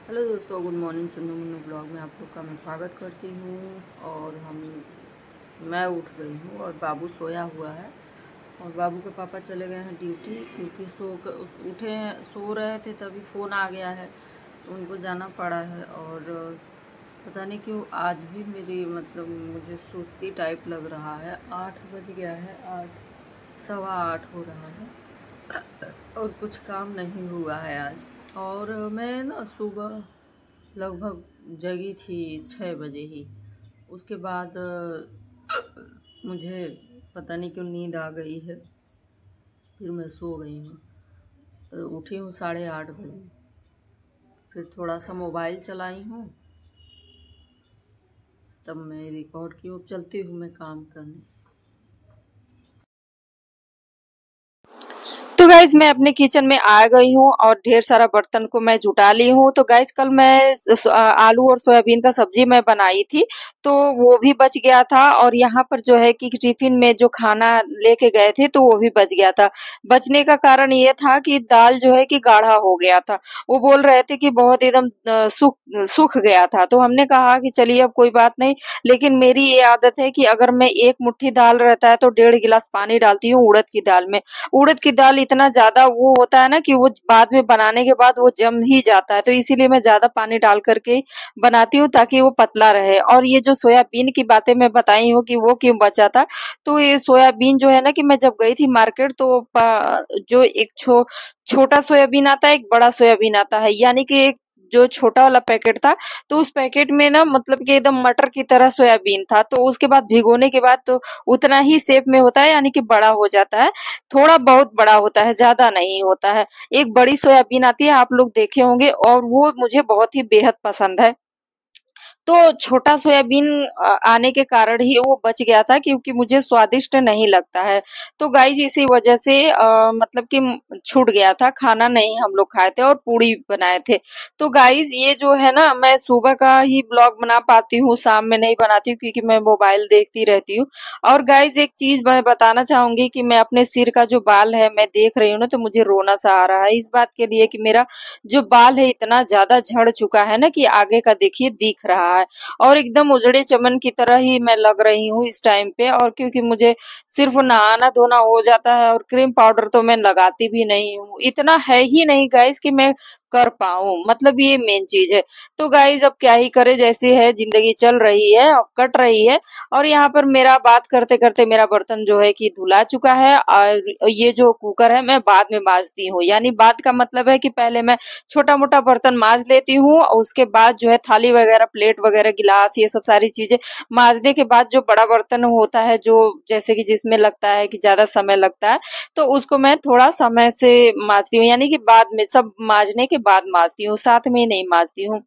Hello दोस्तों, good morning. Chunnu Munnu blog में आप लोग का मैं स्वागत करती हूँ। और मैं उठ गई हूँ और बाबू सोया हुआ है। और बाबू के पापा चले गए हैं ड्यूटी, क्योंकि सो रहे थे तभी फ़ोन आ गया है, तो उनको जाना पड़ा है। और पता नहीं क्यों आज भी मुझे सुस्ती टाइप लग रहा है। 8 बज गया है, 8 सवा 8 हो रहा है और कुछ काम नहीं हुआ है आज। और मैं ना सुबह लगभग जगी थी 6 बजे ही। उसके बाद मुझे पता नहीं क्यों नींद आ गई है, फिर मैं सो गई हूँ। उठी हूँ 8:30 बजे, फिर थोड़ा सा मोबाइल चलाई हूँ, तब मैं रिकॉर्ड की। अब चलती हूँ मैं काम करने। तो गाइज मैं अपने किचन में आ गई हूँ और ढेर सारा बर्तन को मैं जुटा ली हूँ। तो गाइज कल मैं आलू और सोयाबीन का सब्जी मैं बनाई थी, तो वो भी बच गया था। और यहाँ पर जो है कि टिफिन में जो खाना लेके गए थे तो वो भी बच गया था। बचने का कारण ये था कि दाल जो है कि गाढ़ा हो गया था। वो बोल रहे थे कि बहुत एकदम सूख सूख गया था। तो हमने कहा कि चलिए अब कोई बात नहीं, लेकिन मेरी ये आदत है कि अगर मैं एक मुट्ठी दाल रहता है तो 1.5 गिलास पानी डालती हूँ उड़द की दाल में। उड़द की दाल इतना ज़्यादा वो होता है ना कि वो बाद में बनाने के बाद वो जम ही जाता है, तो इसीलिए मैं ज़्यादा पानी डाल करके बनाती हूँ ताकि वो पतला रहे। और ये जो सोयाबीन की बातें मैं बताई हूँ कि वो क्यों बचा था, तो ये सोयाबीन जो है ना कि मैं जब गई थी मार्केट तो जो एक छोटा सोयाबीन आता है, एक बड़ा सोयाबीन आता है, यानी कि एक जो छोटा वाला पैकेट था, तो उस पैकेट में ना मतलब कि एकदम मटर की तरह सोयाबीन था। तो उसके बाद भिगोने के बाद तो उतना ही शेप में होता है, यानी कि बड़ा हो जाता है। थोड़ा बहुत बड़ा होता है, ज़्यादा नहीं होता है। एक बड़ी सोयाबीन आती है, आप लोग देखे होंगे, और वो मुझे बहुत ही बेहद पसंद है। तो छोटा सोयाबीन आने के कारण ही वो बच गया था, क्योंकि मुझे स्वादिष्ट नहीं लगता है। तो गाइस इसी वजह से मतलब कि छूट गया था, खाना नहीं हम लोग खाए थे और पूड़ी बनाए थे। तो गाइस ये जो है ना, मैं सुबह का ही ब्लॉग बना पाती हूँ, शाम में नहीं बनाती हूँ क्योंकि मैं मोबाइल देखती रहती हूँ। और गाइस एक चीज मैं बताना चाहूंगी कि मैं अपने सिर का जो बाल है मैं देख रही हूँ ना, तो मुझे रोना सा आ रहा है इस बात के लिए कि मेरा जो बाल है इतना ज्यादा झड़ चुका है ना कि आगे का देखिए दिख रहा है। और एकदम उजड़े चमन की तरह ही मैं लग रही हूँ इस टाइम पे। और क्योंकि मुझे सिर्फ नहाना धोना हो जाता है और क्रीम पाउडर तो मैं लगाती भी नहीं हूँ, इतना है ही नहीं गाइस कि मैं कर पाऊं, मतलब ये मेन चीज है। तो गाइस अब क्या ही करे, जैसे है जिंदगी चल रही है, अब कट रही है। और यहाँ पर मेरा बात करते करते मेरा बर्तन जो है कि धुला चुका है। और ये जो कुकर है मैं बाद में मांजती हूँ, यानी बाद का मतलब है कि पहले मैं छोटा मोटा बर्तन मांज लेती हूँ और उसके बाद जो है थाली वगैरह, प्लेट वगैरह, गिलास, ये सब सारी चीजें मांजने के बाद जो बड़ा बर्तन होता है, जो जैसे कि जिसमें लगता है कि ज्यादा समय लगता है, तो उसको मैं थोड़ा समय से मांजती हूँ, यानी कि बाद में, सब मांजने के बाद मांजती हूँ, साथ में नहीं मांजती हूँ।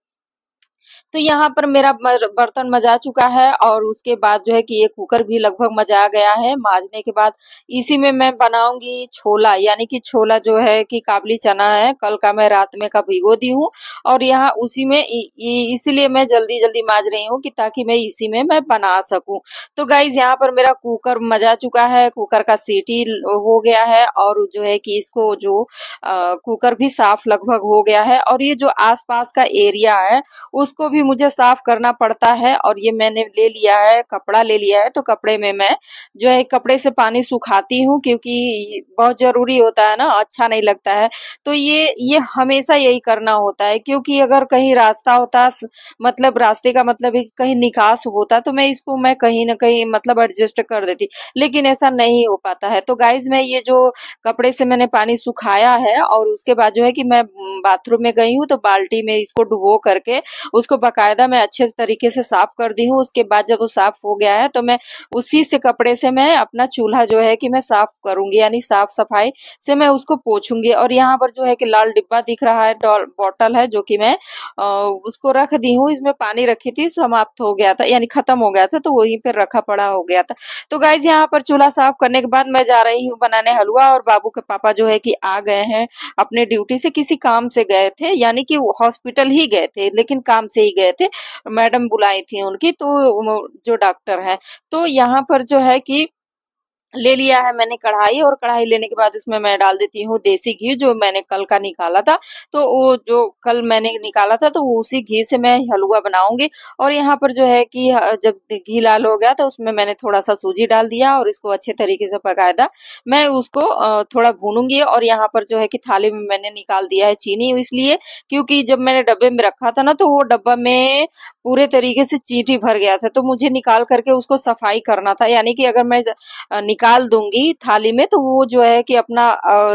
तो यहाँ पर मेरा बर्तन मजा चुका है और उसके बाद जो है कि ये कुकर भी लगभग मजा गया है मांजने के बाद। इसी में मैं बनाऊंगी छोला, यानी कि छोला जो है कि काबली चना है, कल का मैं रात में का भिगो दी हूँ। और यहाँ उसी में इसीलिए मैं जल्दी जल्दी मांज रही हूँ कि ताकि मैं इसी में मैं बना सकूं। तो गाइज यहाँ पर मेरा कुकर मजा चुका है, कुकर का सीटी हो गया है, और जो है कि इसको जो कुकर भी साफ लगभग हो गया है। और ये जो आसपास का एरिया है उसको भी मुझे साफ करना पड़ता है। और ये मैंने ले लिया है, कपड़ा ले लिया है, तो कपड़े में मैं जो है कपड़े से पानी सुखाती हूँ, क्योंकि बहुत जरूरी होता है ना, अच्छा नहीं लगता है। तो ये हमेशा यही करना होता है, क्योंकि अगर कहीं रास्ता होता, मतलब रास्ते का मतलब है कि कहीं निकास होता, तो मैं कहीं ना कहीं मतलब एडजस्ट कर देती, लेकिन ऐसा नहीं हो पाता है। तो गाइज मैं ये जो कपड़े से मैंने पानी सुखाया है और उसके बाद जो है कि मैं बाथरूम में गई हूँ, तो बाल्टी में इसको डुबो करके उसको बकायदा मैं अच्छे तरीके से साफ कर दी हूँ। उसके बाद जब वो साफ हो गया है तो मैं उसी से कपड़े से मैं अपना चूल्हा जो है कि मैं साफ करूंगी, यानी साफ सफाई से मैं उसको पोछूंगी। और यहाँ पर जो है कि लाल डिब्बा दिख रहा है, बॉटल है, जो कि मैं उसको रख दी हूँ। इसमें पानी रखी थी, समाप्त हो गया था, यानी खत्म हो गया था, तो वहीं पर रखा पड़ा हो गया था। तो गाइज यहाँ पर चूल्हा साफ करने के बाद मैं जा रही हूँ बनाने हलवा। और बाबू के पापा जो है कि आ गए हैं अपने ड्यूटी से, किसी काम से गए थे, यानी कि हॉस्पिटल ही गए थे, लेकिन काम से ही गए थे। मैडम बुलाई थी उनकी, तो जो डॉक्टर है, तो यहाँ पर जो है कि ले लिया है मैंने कढ़ाई, और कढ़ाई लेने के बाद उसमें मैं डाल देती हूँ देसी घी जो मैंने कल का निकाला था। तो वो जो कल मैंने निकाला था तो वो उसी घी से मैं हलवा बनाऊंगी। और यहाँ पर जो है कि जब घी लाल हो गया तो उसमें मैंने थोड़ा सा सूजी डाल दिया और इसको अच्छे तरीके से पकाया। मैं उसको थोड़ा भूनूंगी। और यहाँ पर जो है कि थाली में मैंने निकाल दिया है चीनी, इसलिए क्योंकि जब मैंने डब्बे में रखा था ना तो वो डब्बा में पूरे तरीके से चींटी भर गया था, तो मुझे निकाल करके उसको सफाई करना था। यानी कि अगर मैं निकाल दूंगी थाली में तो वो जो है कि अपना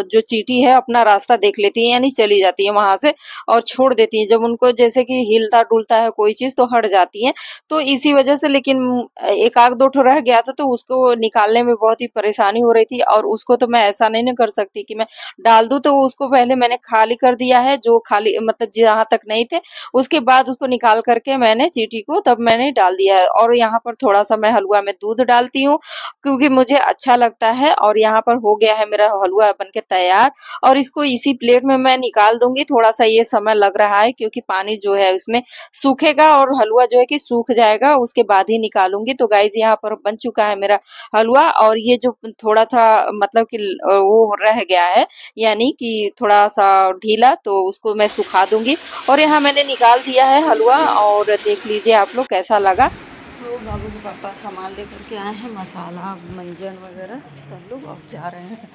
जो चींटी है अपना रास्ता देख लेती है, यानी चली जाती है वहां से और छोड़ देती है। जब उनको जैसे कि हिलता डुलता है कोई चीज तो हट जाती है। तो इसी वजह से, लेकिन एक आध दो ठो रह गया था तो उसको निकालने में बहुत ही परेशानी हो रही थी। और उसको तो मैं ऐसा नहीं ना कर सकती कि मैं डाल दूं, तो उसको पहले मैंने खाली कर दिया है, जो खाली मतलब जहां तक नहीं थे उसके बाद उसको निकाल करके मैंने चींटी को तब मैंने डाल दिया है। और यहाँ पर थोड़ा सा मैं हलवा में दूध डालती हूँ क्योंकि मुझे अच्छा लगता है। और यहाँ पर हो गया है मेरा हलवा बनके तैयार, और इसको इसी प्लेट में मैं निकाल दूंगी। थोड़ा सा ये समय लग रहा है क्योंकि पानी जो है उसमें सूखेगा और हलवा जो है कि सूख जाएगा, उसके बाद ही निकालूंगी। तो गाइज यहाँ पर बन चुका है मेरा हलवा। और ये जो थोड़ा था मतलब कि वो रह गया है, यानी कि थोड़ा सा ढीला, तो उसको मैं सुखा दूंगी। और यहाँ मैंने निकाल दिया है हलवा, और देख लीजिए आप लोग कैसा लगा। तो बाबू के पापा सामान लेकर के आए हैं, मसाला मंजन वगैरह सब लोग अब जा रहे हैं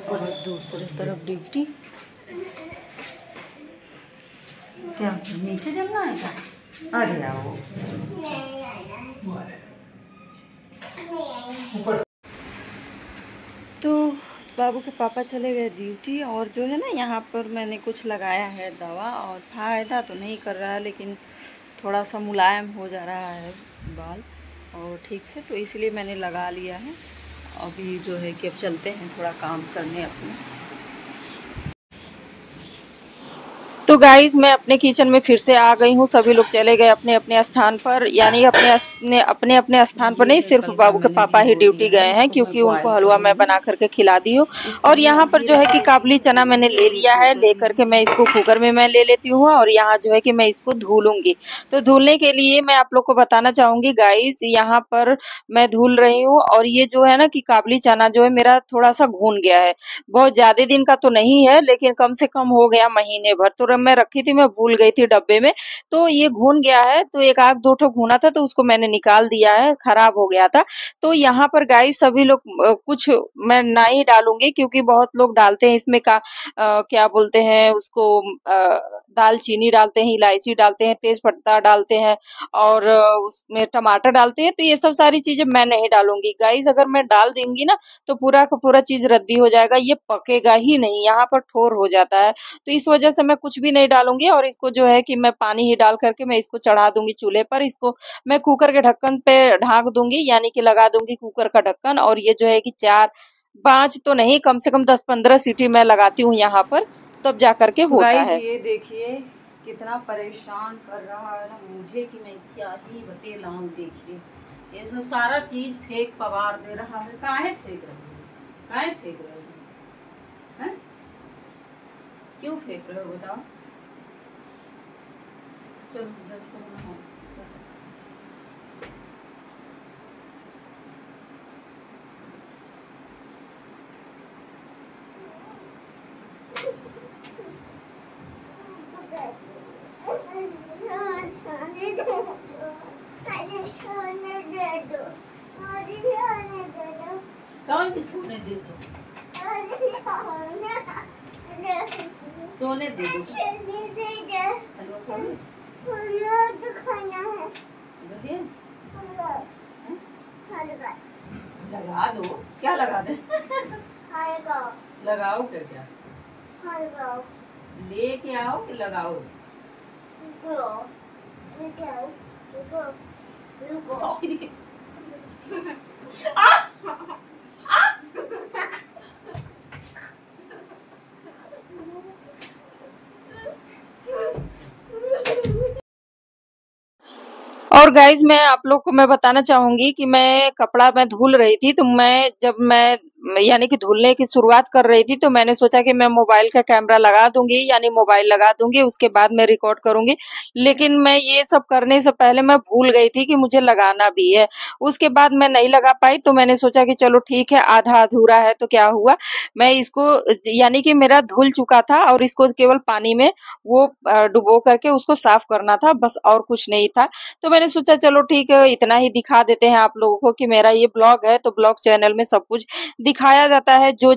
और दूसरी तरफ ड्यूटी। क्या नीचे चलना है क्या? अरे आओ। तो बाबू के पापा चले गए ड्यूटी, और जो है ना यहाँ पर मैंने कुछ लगाया है दवा, और फ़ायदा तो नहीं कर रहा है लेकिन थोड़ा सा मुलायम हो जा रहा है बाल और ठीक से, तो इसलिए मैंने लगा लिया है। अभी जो है कि अब चलते हैं थोड़ा काम करने अपने। तो गाइज मैं अपने किचन में फिर से आ गई हूँ। सभी लोग चले गए अपने अपने स्थान पर, यानी अपने अपने स्थान पर ये नहीं, है सिर्फ कल का बाबू के मैंने पापा ही भिगो ड्यूटी दिया है, गए हैं इसको मैं क्योंकि उनको बॉयल हलवा मैं करूँगी। बना करके खिला दी हूँ। इसको और यहाँ पर ही जो है रख कि देती काबुली हूँ चना मैंने ले और लिया है, कुकर ले में करके मैं इसको कुकर में मैं ले लेती हूँ। और यहाँ जो है कि मैं इसको धुलूंगी। तो धुलने के लिए मैं आप लोग को बताना चाहूंगी गाइस, यहाँ पर मैं धुल रही हूँ। और ये जो है ना कि काबुली चना जो है मेरा थोड़ा सा घून गया है, बहुत ज्यादा दिन का तो नहीं है लेकिन कम से कम हो गया महीने भर। तो मैं रखी थी, मैं भूल गई थी डब्बे में, तो ये घून गया है। तो एक आध दो ठो घूना था तो उसको मैंने निकाल दिया है, खराब हो गया था। तो यहाँ पर गाइस सभी लोग कुछ मैं ना ही डालूंगी क्योंकि बहुत लोग डालते हैं इसमें क्या बोलते हैं उसको, दालचीनी डालते हैं, इलायची डालते हैं, तेज पत्ता डालते हैं, और उसमें टमाटर डालते हैं। तो ये सब सारी चीजें मैं नहीं डालूंगी गाइस। अगर मैं डाल दूंगी ना तो पूरा का पूरा चीज रद्दी हो जाएगा, ये पकेगा ही नहीं, यहाँ पर ठोर हो जाता है। तो इस वजह से मैं कुछ भी नहीं डालूंगी। और इसको जो है कि मैं पानी ही डाल करके मैं इसको चढ़ा दूंगी चूल्हे पर। इसको मैं कुकर के ढक्कन पे ढाक दूंगी, यानी कि लगा दूंगी कुकर का ढक्कन। और ये जो है कि 4-5 तो नहीं, कम से कम 10-15 सीटी मैं लगाती हूँ यहाँ पर, तब जा करके तो होता गाइज है। ये देखिए कितना परेशान कर रहा है ना मुझे कि मैं क्या ही बतेलाऊं। देखिए ये सब सारा चीज फेंक पवार दे रहा है। काहे फेंक रहे हो? काहे फेंक रहे हो? हैं? क्यों फेंक रहे हो बताओ? चलो 10 को बनाओ। कौन सी सोने दे दो? सोने दे दो। हेलो सोने बोलिए। लगा दो। क्या लगा दे? लगाओ क्या? लेके आओ कि लगाओ? और गाइज मैं आप लोग को मैं बताना चाहूंगी कि मैं कपड़ा मैं धुल रही थी, तो मैं जब मैं यानी कि धुलने की शुरुआत कर रही थी, तो मैंने सोचा कि मैं मोबाइल का कैमरा लगा दूंगी, यानी मोबाइल लगा दूंगी, उसके बाद मैं रिकॉर्ड करूंगी। लेकिन मैं ये सब करने से पहले मैं भूल गई थी कि मुझे लगाना भी है। उसके बाद मैं नहीं लगा पाई, तो मैंने सोचा कि चलो ठीक है, आधा अधूरा है तो क्या हुआ, मैं इसको, यानी कि मेरा धुल चुका था और इसको केवल पानी में वो डुबो करके उसको साफ करना था, बस और कुछ नहीं था। तो मैंने सोचा चलो ठीक है, इतना ही दिखा देते हैं आप लोगों को कि मेरा ये ब्लॉग है, तो ब्लॉग चैनल में सब कुछ दिखाया जाता है। जो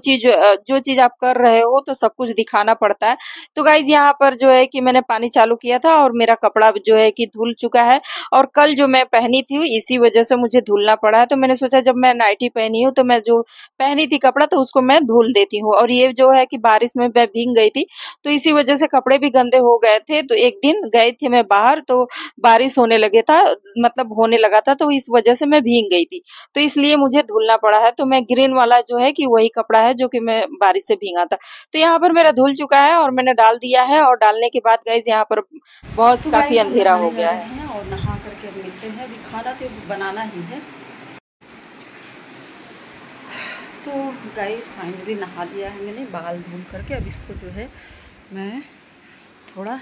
चीज आप कर रहे हो तो सब कुछ दिखाना पड़ता है। तो गाइज यहाँ पर जो है कि मैंने पानी चालू किया था और मेरा कपड़ा जो है कि धुल चुका है, और कल जो मैं पहनी थी इसी वजह से मुझे धुलना पड़ा है। तो मैंने सोचा जब मैं नाइटी पहनी हूँ तो मैं जो पहनी थी कपड़ा तो उसको मैं धुल देती हूँ। और ये जो है कि बारिश में मैं भीग गई थी, तो इसी वजह से कपड़े भी गंदे हो गए थे। तो एक दिन गए थे मैं बाहर, तो बारिश होने लगे था, मतलब होने लगा था, तो इस वजह से मैं भीग गई थी, तो इसलिए मुझे धुलना पड़ा है। तो मैं ग्रीन वाला जो है कि वही कपड़ा है जो कि मैं बारिश से भीगा था। तो यहाँ पर मेरा धुल चुका है और मैंने डाल दिया है, और डालने के बाद गाइज यहाँ पर बहुत तो काफी गाइस हम अंधेरा नहाने हो जा गया रहे है। हैं और नहा करके अब मिलते हैं। अभी खाना तो बनाना ही है। तो गाइस फाइनली नहा लिया है मैंने, बाल धुल करके। अब इसको जो है मैं थोड़ा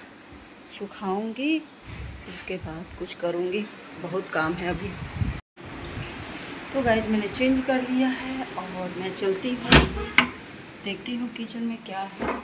सुखाऊंगी, उसके बाद कुछ करूंगी, बहुत काम है अभी। तो गाइस मैंने चेंज कर लिया है और मैं चलती हूँ, देखती हूँ किचन में क्या है।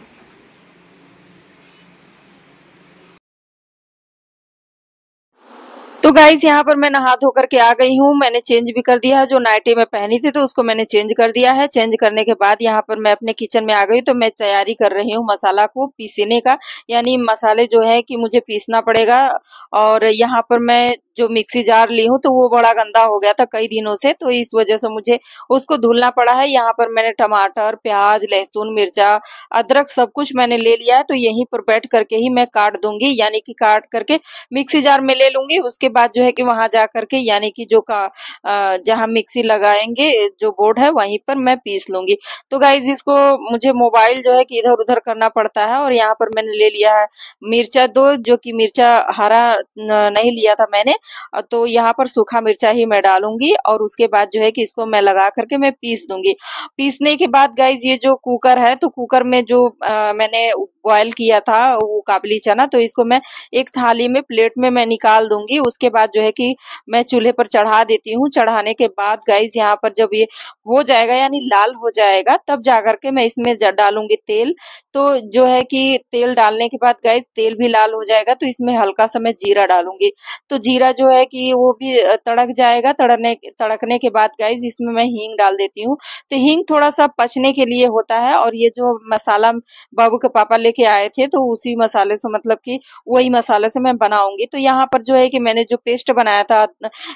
तो गाइस यहाँ पर मैं नहा धो करके आ गई हूँ, मैंने चेंज भी कर दिया है। जो नाइटी में पहनी थी तो उसको मैंने चेंज कर दिया है। चेंज करने के बाद यहाँ पर मैं अपने किचन में आ गई, तो मैं तैयारी कर रही हूँ मसाला को पीसने का, यानी मसाले जो है कि मुझे पीसना पड़ेगा। और यहाँ पर मैं जो मिक्सी जार ली हूँ तो वो बड़ा गंदा हो गया था कई दिनों से, तो इस वजह से मुझे उसको धुलना पड़ा है। यहाँ पर मैंने टमाटर, प्याज, लहसुन, मिर्चा, अदरक सब कुछ मैंने ले लिया है, तो यहीं पर बैठ करके ही मैं काट दूंगी, यानी कि काट करके मिक्सी जार में ले लूंगी। उसके बाद जो है कि वहां जा करके, यानी कि जहां मिक्सी लगाएंगे जो बोर्ड है वहीं पर मैं पीस लूंगी। तो गाइज इसको मुझे मोबाइल जो है कि इधर उधर करना पड़ता है। और यहाँ पर मैंने ले लिया है मिर्चा दो, जो कि मिर्चा हरा नहीं लिया था मैंने, तो यहाँ पर सूखा मिर्चा ही मैं डालूंगी। और उसके बाद जो है कि इसको मैं लगा करके मैं पीस दूंगी। पीसने के बाद गाइज ये जो कुकर है, तो कुकर में जो मैंने बॉयल किया था वो काबली चना, तो इसको मैं एक थाली में, प्लेट में मैं निकाल दूंगी। उसके बाद जो है कि मैं चूल्हे पर चढ़ा देती हूँ। चढ़ाने के बाद गाइस यहाँ पर जब ये हो जाएगा, यानी लाल हो जाएगा, तब जाकर के मैं इसमें डालूंगी तेल। तो जो है कि तेल डालने के बाद गाइस तेल भी लाल हो जाएगा, तो इसमें हल्का सा मैं जीरा डालूंगी। तो जीरा जो है कि वो भी तड़क जाएगा। तड़कने के बाद गाइस इसमें मैं हींग डाल देती हूँ। तो हींग थोड़ा सा पचने के लिए होता है, और ये जो मसाला बाबू के पापा लेके आए थे तो उसी मसाले से, मतलब कि वही मसाले से मैं बनाऊंगी। तो यहाँ पर जो है कि मैंने जो पेस्ट बनाया था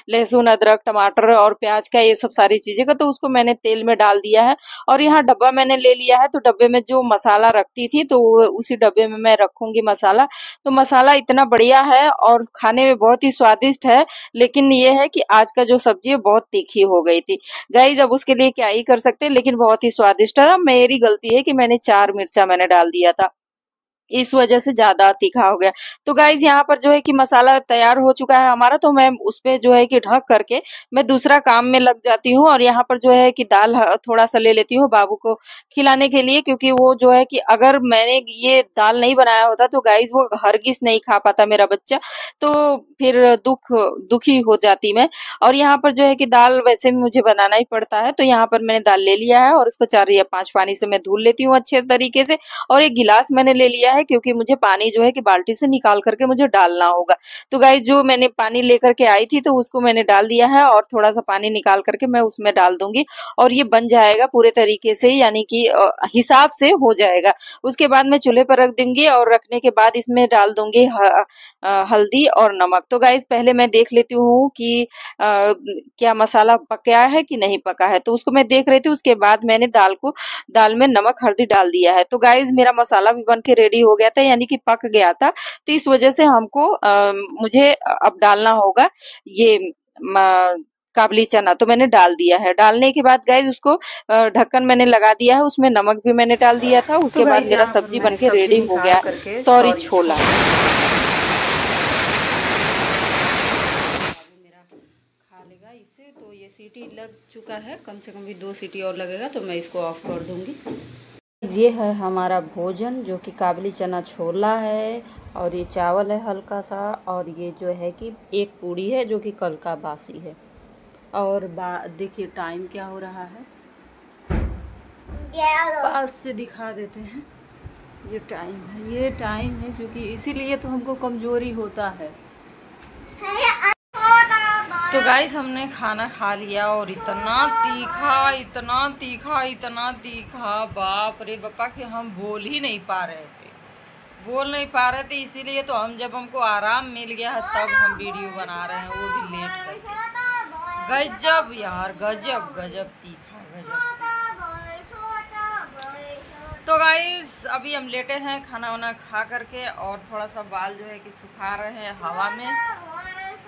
लहसुन, अदरक, टमाटर और प्याज का, ये सब सारी चीजें का, तो उसको मैंने तेल में डाल दिया है। और यहाँ डब्बा मैंने ले लिया है, तो डब्बे में जो मसाला रखती थी तो उसी डब्बे में मैं रखूंगी मसाला। तो मसाला इतना बढ़िया है और खाने में बहुत ही स्वादिष्ट है। लेकिन ये है कि आज का जो सब्जी है बहुत तीखी हो गई थी गाइस, अब उसके लिए क्या ही कर सकते हैं, लेकिन बहुत ही स्वादिष्ट है। मेरी गलती है कि मैंने 4 मिर्चा मैंने डाल दिया था, इस वजह से ज्यादा तीखा हो गया। तो गाइज यहाँ पर जो है कि मसाला तैयार हो चुका है हमारा, तो मैं उस पे जो है कि ढक करके मैं दूसरा काम में लग जाती हूँ। और यहाँ पर जो है कि दाल थोड़ा सा ले लेती हूँ बाबू को खिलाने के लिए, क्योंकि वो जो है कि अगर मैंने ये दाल नहीं बनाया होता तो गाइज वो हरगिज नहीं खा पाता मेरा बच्चा, तो फिर दुखी हो जाती मैं। और यहाँ पर जो है कि दाल वैसे भी मुझे बनाना ही पड़ता है, तो यहाँ पर मैंने दाल ले लिया है और उसको 4 या 5 पानी से मैं धुल लेती हूँ अच्छे तरीके से। और एक गिलास मैंने ले लिया है, क्योंकि मुझे पानी जो है कि बाल्टी से निकाल करके मुझे डालना होगा। तो गाइस जो मैंने पानी लेकर के आई थी तो उसको मैंने डाल दिया है, और थोड़ा सा पानी निकाल करके मैं उसमें डाल दूंगी, और ये बन जाएगा पूरे तरीके से, यानी कि हिसाब से हो जाएगा। उसके बाद मैं चूल्हे पर रख दूंगी, और रखने के बाद इसमें डाल दूंगी हल्दी और नमक। तो गाइस पहले मैं देख लेती हूँ कि क्या मसाला पका है कि नहीं पका है, तो उसको मैं देख रही थी। उसके बाद मैंने दाल में नमक हल्दी डाल दिया है। तो गाइज मेरा मसाला भी बन के रेडी हो गया था, यानी कि पक गया था। तो इस वजह से मुझे अब डालना होगा ये काबली चना, तो मैंने डाल दिया है। डालने के बाद गाइज उसको ढक्कन मैंने लगा दिया है, उसमें नमक भी मैंने डाल दिया था। तो उसके बाद गाइस मेरा यहाँ पर सब्जी मैंने बन के सब्जी रेडी हो निकाल गया। करके, सॉरी, छोला। मेरा खा लेगा इसे, तो ये सीटी लग चुका है, कम से कम भी 2 सीटी और लगेगा तो मैं इसको ऑफ कर दूँगी। ये है हमारा भोजन जो कि काबली चना छोला है, और ये चावल है हल्का सा, और ये जो है कि एक पूड़ी है जो कि कल का बासी है। और देखिए टाइम क्या हो रहा है, पास से दिखा देते हैं। ये टाइम है क्योंकि इसीलिए तो हमको कमजोरी होता है। तो गाइस हमने खाना खा लिया, और इतना तीखा बाप रे बापा कि हम बोल नहीं पा रहे थे। इसीलिए तो हमको आराम मिल गया है तब हम वीडियो बना रहे हैं, वो भी लेट करके। गजब यार, गजब तीखा, गजब। तो गाइस अभी हम लेटे हैं खाना वाना खा करके, और थोड़ा सा बाल जो है कि सुखा रहे हैं हवा में।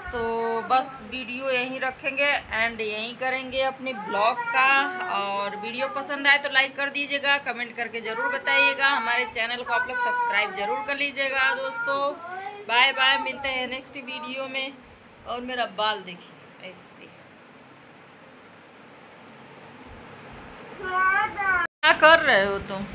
तो बस वीडियो यहीं रखेंगे, एंड यहीं करेंगे अपने ब्लॉग का। और वीडियो पसंद आए तो लाइक कर दीजिएगा, कमेंट करके ज़रूर बताइएगा, हमारे चैनल को आप लोग सब्सक्राइब ज़रूर कर लीजिएगा दोस्तों। बाय बाय, मिलते हैं नेक्स्ट वीडियो में। और मेरा बाल देखिए ऐसे क्या कर रहे हो तुम?